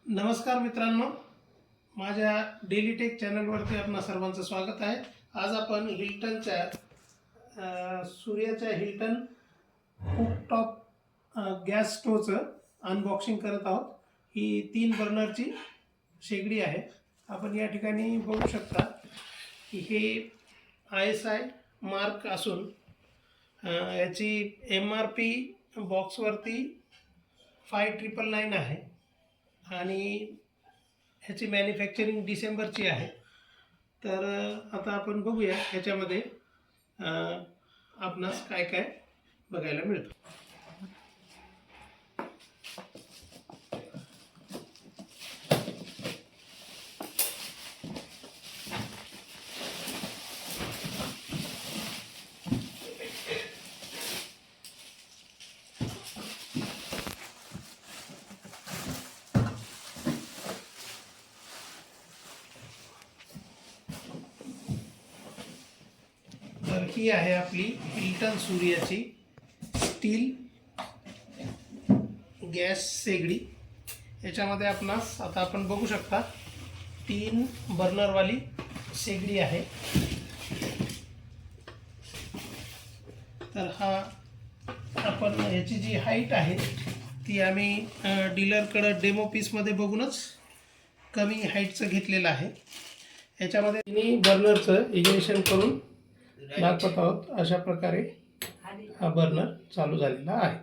नमस्कार मित्रांनो, माझ्या डेली टेक चॅनलवरती आपणा सर्वांचं स्वागत आहे। आज आपण हिल्टनच्या सूर्याच्या हिल्टन कुकटॉप गॅस स्टोवचं अनबॉक्सिंग करत आहोत। ही 3 बर्नरची शेगडी आहे। आपण या ठिकाणी बघू शकता की हे ISI मार्क असून याची MRP बॉक्सवरती 5999 आहे आणि ह्याची मॅन्युफॅक्चरिंग डिसेंबरची आहे। तर आता आपण बघूया ह्याच्यामध्ये आपणास काय काय बघायला मिळतं। तर ही आहे आपली हिल्टन सूर्याची स्टील गॅस शेगडी। याच्यामध्ये आपणास आता आपण बघू शकता 3 बर्नरवाली शेगडी आहे। तर हा आपण याची जी हाईट आहे ती आम्ही डीलरकडे डेमो पीसमध्ये बघूनच कमी हाईटचं घेतलेलं आहे। याच्यामध्ये तिन्ही बर्नरचं इग्निशन करून दाखवत आहोत। अशा प्रकारे हा बर्नर चालू झालेला आहे।